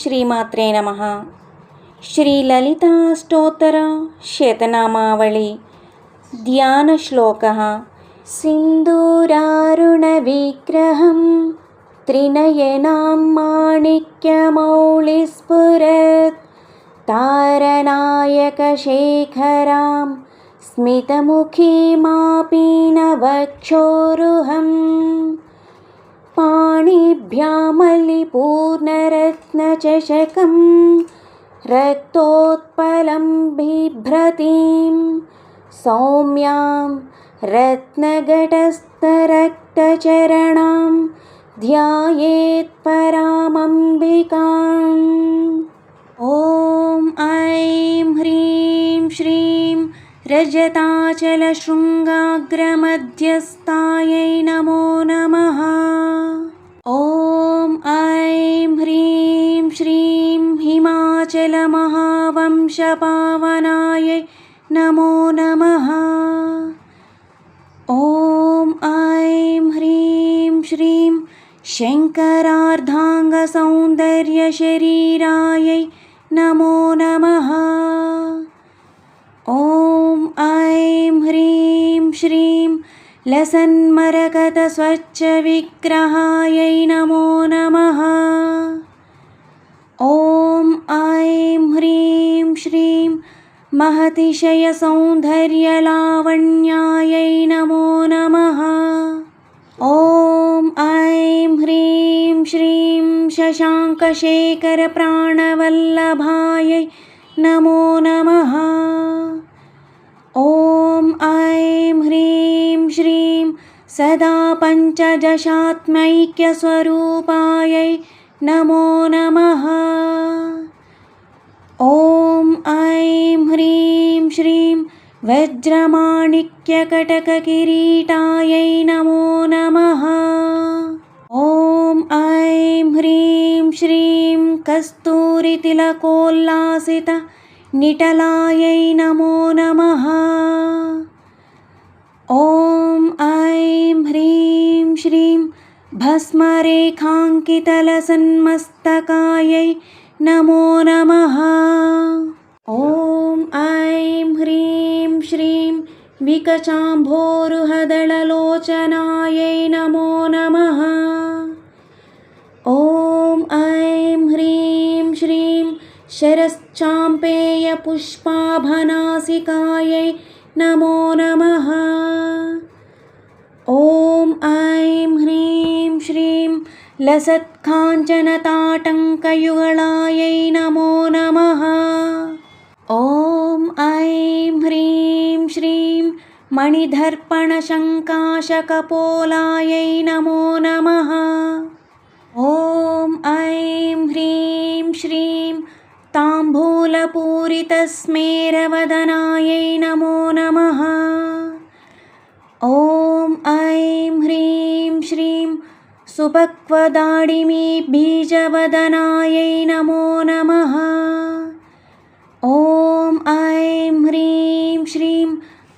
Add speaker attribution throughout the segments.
Speaker 1: శ్రీమాత్రే నమః. శ్రీ లలితా స్తోత్ర శతనామావళి ధ్యాన శ్లోకః. సింధూరారుణ విగ్రహం త్రినయనాం మాణిక్యమౌళిస్ఫురత్ తారనాయక శేఖరాం స్మితముఖీమాపీనవక్షోరుహం పాణిభ్యామలిపూర్ణరత్నచషకం రక్తోత్పలం బిభ్రतीं సౌమ్యాం రత్నఘటస్థరక్తచరణాం ధ్యాయేత్ పరామంబికాం. ఓం ఐం హ్రీం శ్రీం రజతాచలశృంగాగ్రమధ్యస్థాయై నమో నమః. ఓం ఐం హ్రీం శ్రీం హిమాచలమహావంశపావనాయై నమో నమః. ఓం ఐం హ్రీం శ్రీం శంకరార్ధాంగసౌందర్యశరీరాయై నమో నమః. ఓం ఐం హ్రీం శ్రీం లసన్మరకతస్వచ్ఛవిగ్రహాయై నమో నమః. ఓం ఐం హ్రీం శ్రీం మహతిశయసౌందర్యలావణ్యాయై నమో నమః. ఓం ఐం హ్రీం శ్రీం శశాంకశేఖరప్రాణవల్లభాయై నమో నమః. ఓం ఐం హ్రీం శ్రీం సదా పంచదశాత్మైక్యస్వరూపాయై నమో నమః. ఓం ఐం హ్రీం శ్రీం వజ్రమాణిక్యకటకకిరీటాయై నమో నమః. ఓం ఐం హ్రీం శ్రీం కస్తూరితిలకోల్లాసిత నిటలాయై నమో నమః. ఓం ఐం హ్రీం శ్రీం భస్మరేఖాంకితలసన్మస్తకాయై నమో నమః. ఓం ఐం హ్రీం శ్రీం వికచాంభోరుహదళలోచనాయై నమో నమః. ఓం ఐం హ్రీం శ్రీం శరశ్చాంపేయపుష్పాభనాసికాయై నమో నమః. ఓం ఐం హ్రీం శ్రీం లసత్కాంచనతాటంకయుగళాయై నమో నమః. ఓం ఐం హ్రీం శ్రీం మణిదర్పణశంకాశకపోలాయై నమో నమః. ఓం ఐం హ్రీం శ్రీం తాంబూలపూరితస్మేరవదనాయై నమో నమః. ఓం ఐం హ్రీం శ్రీం సుపక్వదాడిమీ బీజవదనాయై నమో నమః. ఓం ఐం హ్రీం శ్రీం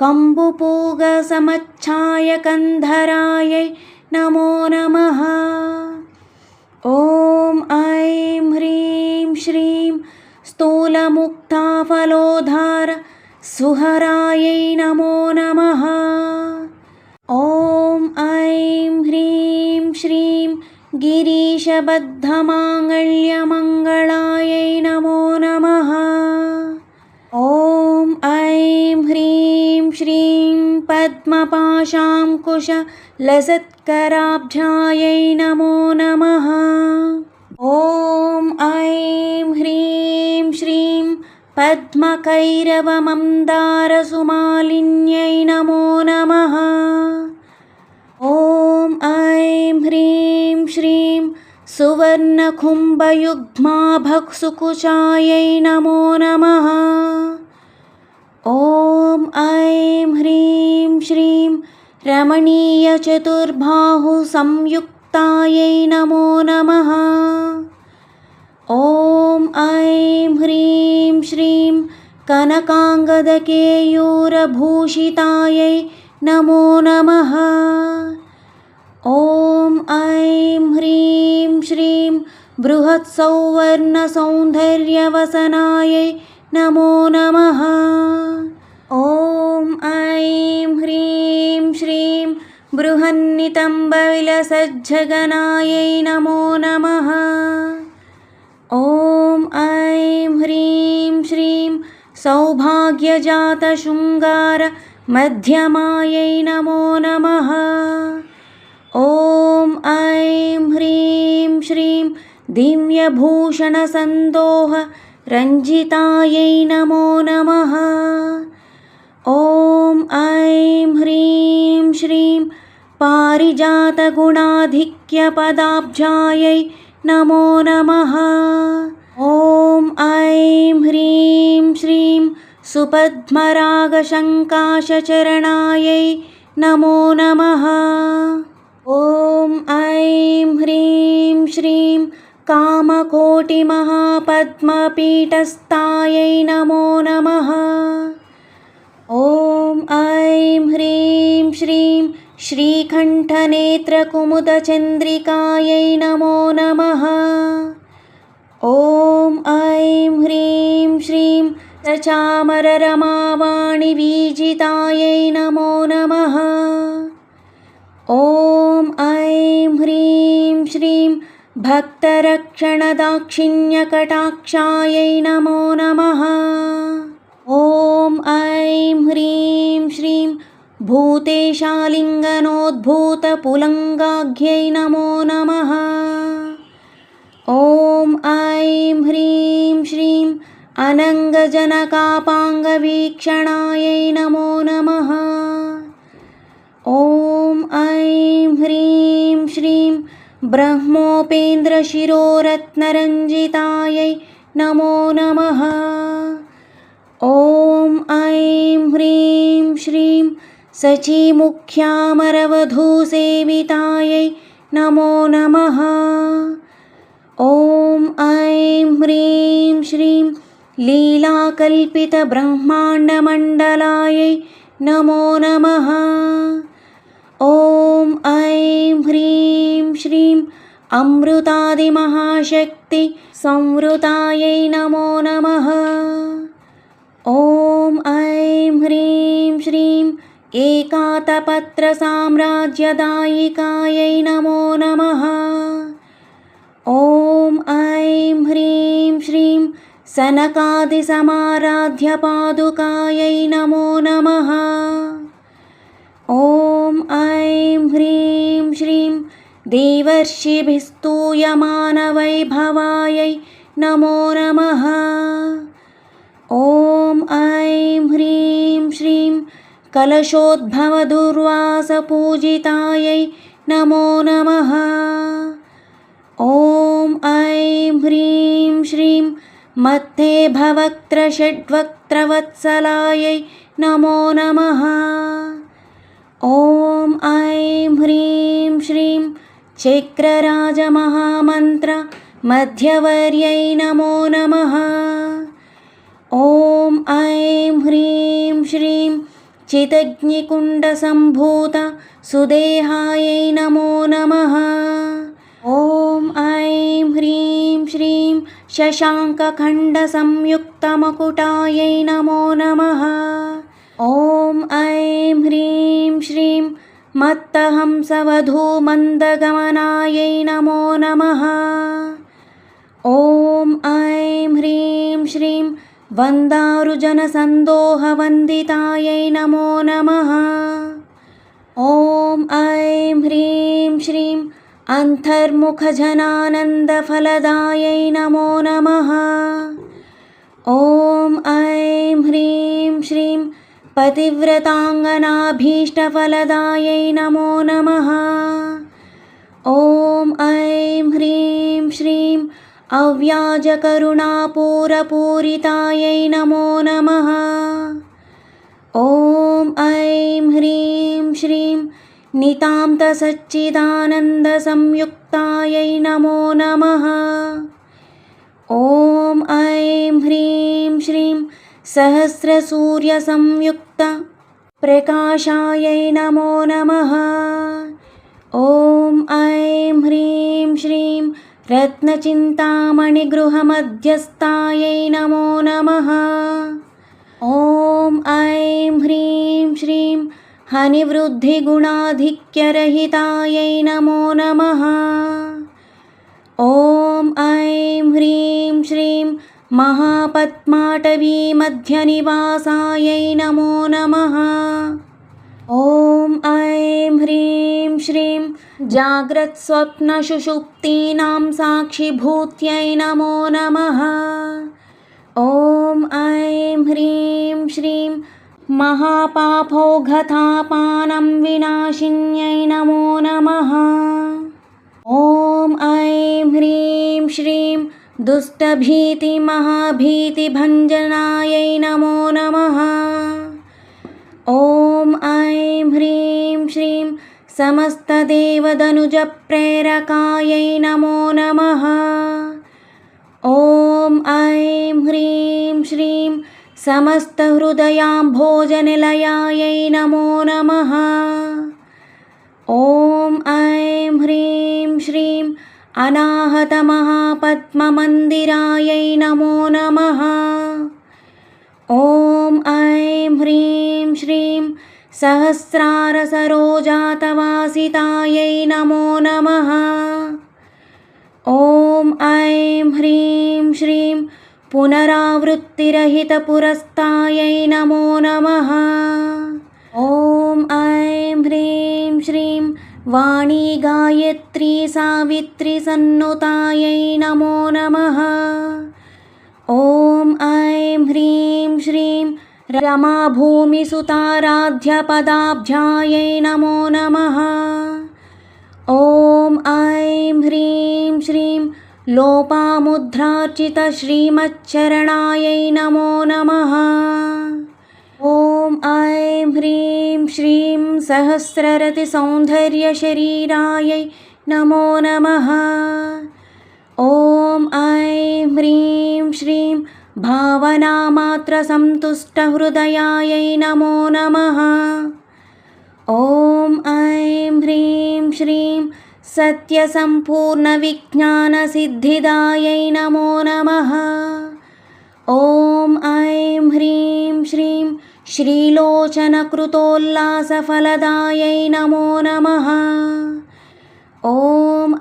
Speaker 1: కంబుపూగసమచ్ఛాయకంధరాయై నమో నమః. ఓం ఐం హ్రీం శ్రీం స్థూలముక్తాఫలోధార సుహరాయై నమో నమః. ఓం ఐం హ్రీం శ్రీం గిరీశబద్ధమాంగళ్యమంగళాయై నమో నమః. ఓం ఐం హ్రీం శ్రీం పద్మపాశాంకుశలసత్కరాబ్జాయై నమో నమః. ఓం ఐం హ్రీం శ్రీం పద్మకైరవమందారసుమాలిన్యై నమో నమః. ఓం ఐం హ్రీం శ్రీం సువర్ణకుంభయుగ్మాభక్సుకుచాయై నమో నమః. ఓం ఐం హ్రీం శ్రీం రమణీయచతుర్బాహుసంయుక్తాయై నమో నమః. ఓం ఐం హ్రీం శ్రీం కనకాంగదకేయూరభూషితాయై నమో నమః. ఓం ఐం హ్రీం శ్రీం बृहत्सौवर्णसौन्दर्यवसनायै नमो नमः। ॐ ऐं ह्रीं श्रीं बृहन्नितम्बविलसज्जगनायै नमो नमः। ॐ ऐं ह्रीं श्रीं सौभाग्यजातशृङ्गारमध्यमायै नमो नमः। ॐ ऐं ह्रीं श्रीं दिव्यभूषणसन्दोहरञ्जितायै नमो नमः। ॐ ऐं ह्रीं श्रीं पारिजातगुणाधिक्यपदाब्जायै नमो नमः। ॐ ऐं ह्रीं श्रीं सुपद्मरागशङ्काशचरणायै नमो नमः। ॐ ऐं ह्रीं श्रीं कामकोटिमहापद्मपीठस्थायै नमो नमः। ॐ ऐं ह्रीं श्रीं श्रीकण्ठनेत्रकुमुदचन्द्रिकायै नमो नमः। ॐ ऐं ह्रीं श्रीं सचामररमावाणिवीजितायै नमो नमः। ॐ ऐं ह्रीं श्रीं भक्तरक्षणदाक्षिण्यकटाक्षायै नमो नमः। ॐ ऐं ह्रीं श्रीं भूतेशालिङ्गनोद्भूतपुलङ्गाढ्यै नमो नमः। ॐ ऐं ह्रीं श्रीं अनङ्गजनकापाङ्गवीक्षणायै नमो नमः। ॐ ऐं ह्रीं श्रीं ब्रह्मोपेन्द्रशिरोरत्नरञ्जितायै नमो नमः। ॐ ऐं ह्रीं श्रीं सचीमुख्यामरवधूसेवितायै नमो नमः। ॐ ऐं ह्रीं श्रीं लीलाकल्पितब्रह्माण्डमण्डलायै नमो नमः। ॐ ऐं ह्रीं श्रीं अमृतादिमहाशक्तिसंवृतायै नमो नमः। ॐ ऐं ह्रीं श्रीं एकातपत्रसाम्राज्यदायिकायै नमो नमः। ॐ ऐं ह्रीं श्रीं सनकादिसमाराध्यपादुकायै नमो नमः। ॐ ऐं ह्रीं श्रीं देवर्षिभिस्तूयमानवैभवायै नमो नमः। ॐ ऐं ह्रीं श्रीं कलशोद्भवदुर्वासपूजितायै नमो नमः। ॐ ऐं ह्रीं श्रीं मत्तेभवक्त्रषड्वक्त्रवत्सलायै नमो नमः। ॐ ऐं ह्रीं श्रीं चक्रराजमहामन्त्रमध्यवर्यै नमो नमः। ॐ ऐं ह्रीं श्रीं चिदग्निकुण्डसम्भूतसुदेहायै नमो नमः। ॐ ऐं ह्रीं श्रीं शशाङ्कखण्डसंयुक्तमकुटायै नमो नमः। ॐ ऐं ह्रीं श्रीं मत्तहंसवधूमन्दगमनायै नमो नमः। ॐ ऐं ह्रीं श्रीं वन्दारुजनसन्दोहवन्दितायै नमो नमः। ॐ ऐं ह्रीं श्रीं अन्तर्मुखजनानन्दफलदायै नमो नमः। ॐ ऐं ह्रीं श्रीं पतिव्रताङ्गनाभीष्टफलदायै नमो नमः। ॐ ऐं ह्रीं श्रीं अव्याजकरुणापूरपूरितायै नमो नमः। ॐ ऐं ह्रीं श्रीं नितान्तसच्चिदानन्दसंयुक्तायै नमो नमः। ॐ ऐं ह्रीं श्रीं सहस्रसूर्यसंयुक्तप्रकाशायै नमो नमः। ॐ ऐं ह्रीं श्रीं रत्नचिन्तामणिगृहमध्यस्थायै नमो नमः। ॐ ऐं ह्रीं श्रीं हनिवृद्धिगुणाधिक्यरहितायै नमो नमः। ॐ ऐं ह्रीं श्रीं महापद्माटवीमध्यनिवासायै नमो नमः। ॐ ऐं ह्रीं श्रीं जाग्रत्स्वप्नसुषुप्तीनां साक्षिभूत्यै नमो नमः। ॐ ऐं ह्रीं श्रीं महापापौघतापानं विनाशिन्यै नमो नमः। ॐ ऐं ह्रीं श्रीं दुष्टभीतिमहाभीतिभञ्जनायै नमो नमः। ॐ ऐं ह्रीं श्रीं समस्तदेवदनुजप्रेरकायै नमो नमः। ॐ ऐं ह्रीं श्रीं समस्तहृदयाम्भोजनिलयायै नमो नमः। ॐ ऐं ह्रीं श्रीं अनाहतमहापद्ममन्दिरायै नमो नमः। ॐ ऐं ह्रीं श्रीं सहस्रारसरोजातवासितायै नमो नमः। ॐ ऐं ह्रीं श्रीं पुनरावृत्तिरहितपुरस्तायै नमो नमः। ॐ ऐं ह्रीं श्रीं वाणी गायत्री सावित्री सन्नुतायै नमो नमः। ॐ ऐं ह्रीं श्रीं रमाभूमिसुताराध्यपदाब्जायै नमो नमः। ॐ ऐं ह्रीं श्रीं लोपामुद्रार्चितश्रीमच्चरणायै नमो नमः। ॐ ऐं ह्रीं श्रीं सहस्ररतिसौन्दर्यशरीरायै नमो नमः। ॐ ऐं ह्रीं श्रीं भावनामात्रसन्तुष्टहृदयायै नमो नमः। ॐ ऐं ह्रीं श्रीं सत्यसम्पूर्णविज्ञानसिद्धिदायै नमो नमः। ॐ ऐं ह्रीं श्रीं श्रीलोचनकृतोल्लासफलदायै नमो नमः। ॐ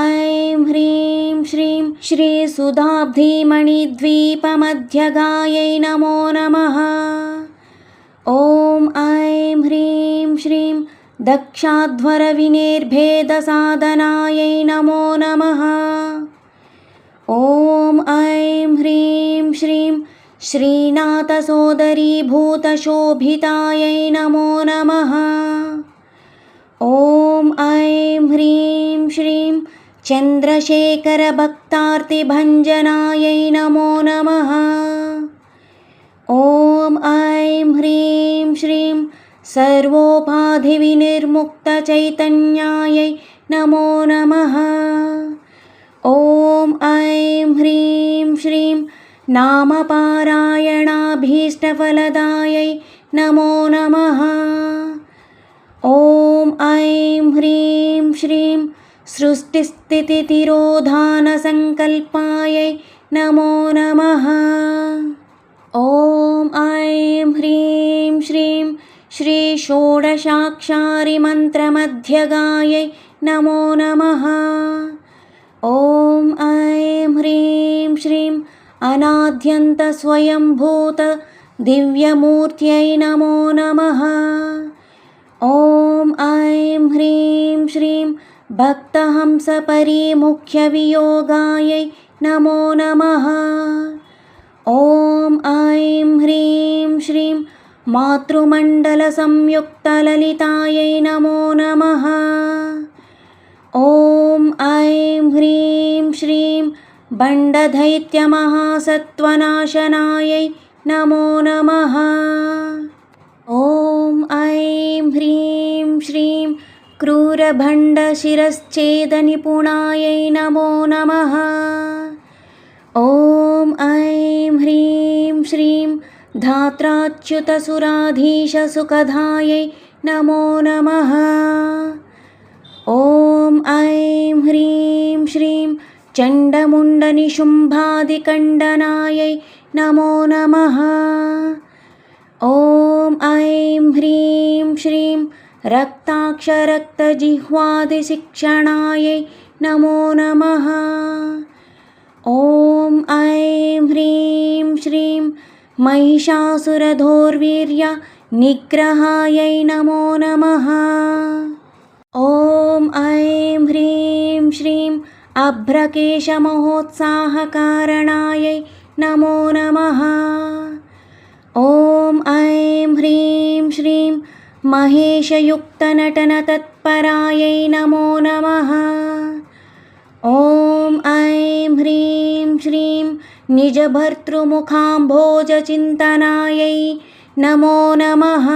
Speaker 1: ऐं ह्रीं श्रीं श्रीसुधाब्धिमणिद्वीपमध्यगायै नमो नमः। ॐ ऐं ह्रीं श्रीं दक्षाध्वरविनिर्भेदसाधनायै नमो नमः। ॐ ऐं ह्रीं श्रीं श्रीनाथसोदरीभूतशोभितायै नमो नमः। ॐ ऐं ह्रीं श्रीं चन्द्रशेखरभक्तार्तिभञ्जनायै नमो नमः। ॐ ऐं ह्रीं श्रीं सर्वोपाधिविनिर्मुक्तचैतन्यायै नमो नमः। ॐ ऐं ह्रीं श्रीं नामपारायणाभीष्टफलदायै नमो नमः। ॐ ऐं ह्रीं श्रीं सृष्टिस्थितितिरोधानसङ्कल्पायै नमो नमः। ॐ ऐं ह्रीं श्रीं श्रीषोडशाक्षारिमन्त्रमध्यगायै नमो नमः। ॐ ऐं ह्रीं श्रीं अनाद्यन्तस्वयंभूतदिव्यमूर्त्यै नमो नमः। ॐ ऐं ह्रीं श्रीं भक्तहंसपरिमुख्यवियोगायै नमो नमः। ॐ ऐं ह्रीं श्रीं मातृमण्डलसंयुक्तललितायै नमो नमः। ॐ ऐं ह्रीं श्रीं बण्डदैत्यमहासत्त्वनाशनायै नमो नमः। ॐ ऐं ह्रीं श्रीं क्रूरभण्डशिरश्छेदनिपुणायै नमो नमः। ॐ ऐं ह्रीं श्रीं धात्राच्युतसुराधीशसुखदायै नमो नमः। ॐ ऐं ह्रीं श्रीं चण्डमुण्डनिशुम्भादिकण्डनायै नमो नमः। ॐ ऐं ह्रीं श्रीं रक्ताक्षरक्तजिह्वादिशिक्षणायै नमो नमः। ॐ ऐं ह्रीं श्रीं महिषासुरधोर्वीर्यनिग्रहायै नमो नमः। ॐ ऐं ह्रीं श्रीं अभ्रकेशमहोत्साहकारणायै नमो नमः। ॐ ऐं ह्रीं श्रीं महेशयुक्तनटनतत्परायै नमो नमः। ॐ ऐं ह्रीं श्रीं निजभर्तृमुखाम्भोजचिन्तनायै नमो नमः।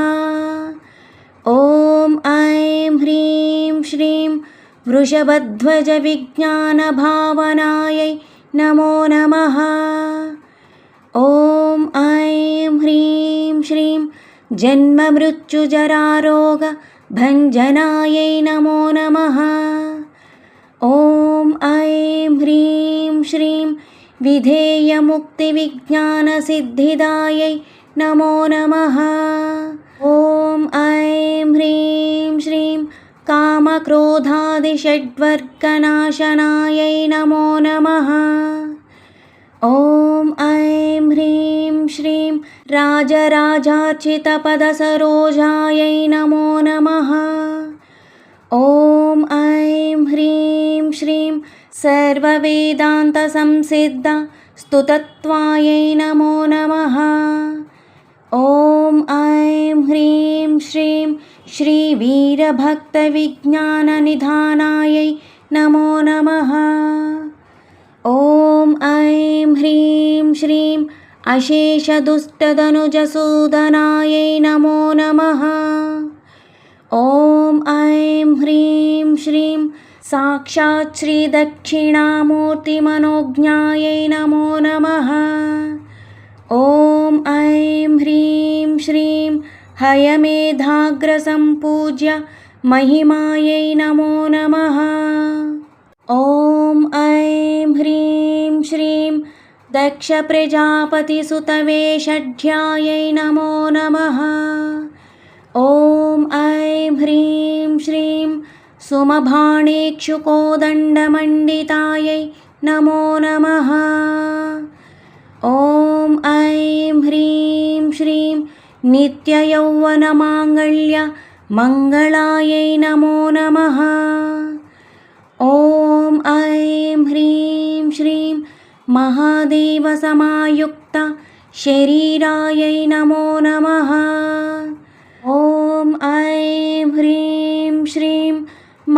Speaker 1: ॐ ऐं ह्रीं श्रीं वृषभध्वजविज्ञानभावनायै नमो नमः। ॐ ऐं ह्रीं श्रीं जन्ममृत्युजरारोगभञ्जनायै नमो नमः। ॐ ऐं ह्रीं श्रीं विधेयमुक्तिविज्ञानसिद्धिदायै नमो नमः। ॐ ऐं ह्रीं श्रीं कामक्रोधादिषड्वर्गनाशनायै नमो नमः। ॐ ऐं ह्रीं श्रीं राजराजार्चितपदसरोजायै नमो नमः। ॐ ऐं ह्रीं श्रीं सर्ववेदान्तसंसिद्धस्तुतत्वायै नमो नमः। ॐ ऐं ह्रीं श्रीं श्रीवीरभक्तविज्ञाननिधानायै नमो नमः। ॐ ऐं ह्रीं श्रीं अशेषदुष्टदनुजसूदनायै नमो नमः। ॐ ऐं ह्रीं श्रीं साक्षात् श्रीदक्षिणामूर्तिमनोज्ञायै नमो नमः। ॐ ऐं ह्रीं श्रीं हयमेधाग्रसम्पूज्य महिमायै नमो नमः। ॐ ऐं ह्रीं श्रीं दक्षप्रजापतिसुतवेषढ्यायै नमो नमः। ॐ ऐं ह्रीं श्रीं सुमभाणेक्षुकोदण्डमण्डितायै नमो नमः। ॐ ऐं ह्रीं श्रीं नित्ययौवनमाङ्गल्यमङ्गलायै नमो नमः। ॐ ऐं ह्रीं श्रीं महादेवसमायुक्तशरीरायै नमो नमः। ॐ ऐं ह्रीं श्रीं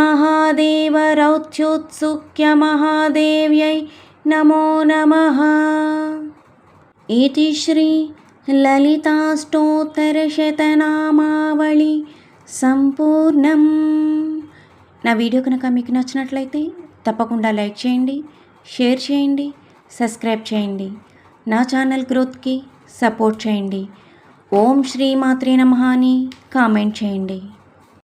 Speaker 1: महादेवरौद्योत्सुक्यमहादेव्यै नमो नमः। इति श्री లలితాష్టోత్తరశతనామావళి సంపూర్ణం. నా వీడియో కనుక మీకు నచ్చినట్లయితే తప్పకుండా లైక్ చేయండి, షేర్ చేయండి, సబ్స్క్రైబ్ చేయండి. నా ఛానల్ గ్రోత్కి సపోర్ట్ చేయండి. ఓం శ్రీ మాత్రే నమః అని కామెంట్ చేయండి.